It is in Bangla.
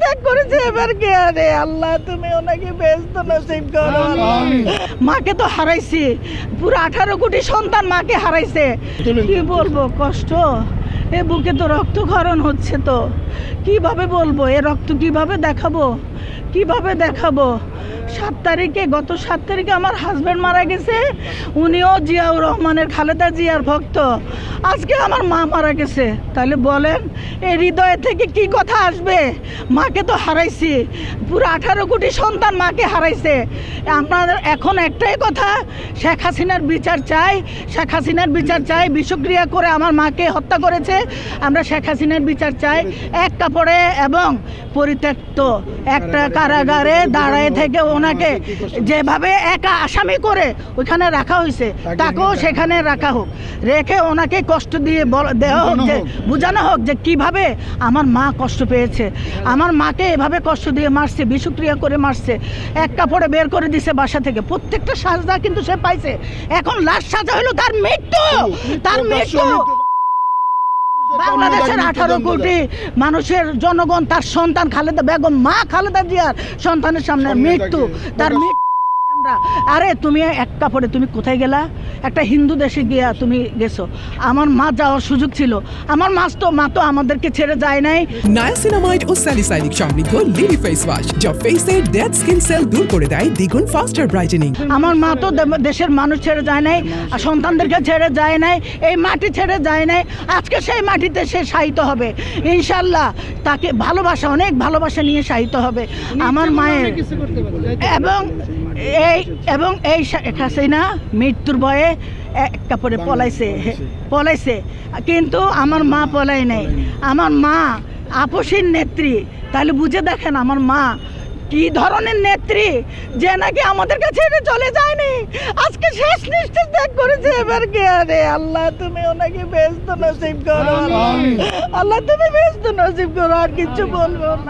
ত্যাগ করেছে, এবার কে আরে আল্লাহ তুমি ওনাকে ব্যস্ত নসিব করো। মাকে তো হারাইছি, পুরো 18 কোটি সন্তান মাকে হারাইছে। কি বলবো, কষ্ট, এ বুকে তো রক্তক্ষরণ হচ্ছে। তো কিভাবে বলবো, এ রক্ত কিভাবে দেখাবো, কিভাবে দেখাবো? 7 তারিখে, গত 7 তারিখে আমার হাজব্যান্ড মারা গেছে, উনিও জিয়াউর রহমানের, খালেদা জিয়ার ভক্ত। আজকে আমার মা মারা গেছে, তাহলে বলেন এই হৃদয় থেকে কি কথা আসবে? মাকে তো হারাইছি, পুরো 18 কোটি সন্তান মাকে হারাইছে। আপনাদের এখন একটাই কথা, শেখ হাসিনার বিচার চাই, শেখ হাসিনার বিচার চাই। বিষক্রিয়া করে আমার মাকে হত্যা করেছে, আমরা শেখ হাসিনার বিচার চাই। এক কাপড়ে এবং পরিত্যক্ত একটা কারাগারে দাঁড়ায় থেকে ওনাকে যেভাবে একা আসামি করে ওইখানে রাখা হয়েছে, তাকেও সেখানে রাখা হোক, রেখে ওনাকে কষ্ট দিয়ে দেওয়া হোক, যে বোঝানো হোক যে কিভাবে আমার মা কষ্ট পেয়েছে। আমার মাকে এভাবে কষ্ট দিয়ে মারছে, বিষক্রিয়া করে মারছে, এক কাপড়ে বের করে দিছে বাসা থেকে। প্রত্যেকটা সাজা কিন্তু সে পাইছে। এখন লাস্ট সাজা হলো তার মৃত্যু, তার মৃত্যু। বাংলাদেশের 18 কোটি মানুষের জনগণ, তার সন্তান খালেদা বেগম, মা খালেদা জিয়ার সন্তানের সামনে মৃত্যু, তার মৃত্যু। আরে তুমি এক কাপড়ে তুমি কোথায় গেলা? একটা হিন্দু দেশে গিয়া তুমি গেছো। আমার মা যাওয়ার সুযোগ ছিল, আমার মা তো আমাদেরকে ছেড়ে যায় নাই। নায়াসিনামাইড ও স্যালিসাইলিক সমৃদ্ধ লিলি ফেস ওয়াশ, যা ফেসের ডেড স্কিন সেল দূর করে দেয় দ্বিগুণ ফাস্টার ব্রাইটেনিং। আমার মা তো দেশের মানুষ ছেড়ে যায় নাই, আর সন্তানদেরকে ছেড়ে যায় নাই, এই মাটি ছেড়ে যায় নাই। আজকে সেই মাটিতে সে শায়িত হবে ইনশাল্লাহ। তাকে ভালোবাসা, অনেক ভালোবাসা নিয়ে শায়িত হবে আমার মায়ের। এবং এই শেখ হাসিনা মৃত্যুর ভয়ে এক কাপড়ে পলাইছে, কিন্তু আমার মা পলাই নাই। আমার মা আপসীর নেত্রী, তাহলে বুঝে দেখেন আমার মা কি ধরনের নেত্রী, যে নাকি আমাদের কাছে চলে যায়নি, আজকে শেষ নিঃশ্বাস ত্যাগ করেছে। এবার কে আরে আল্লাহ তুমি ওনাকে ব্যস্ত নসিব করো, আল্লাহ তুমি ব্যস্ত নসিব করো, আর কিছু বলবো না।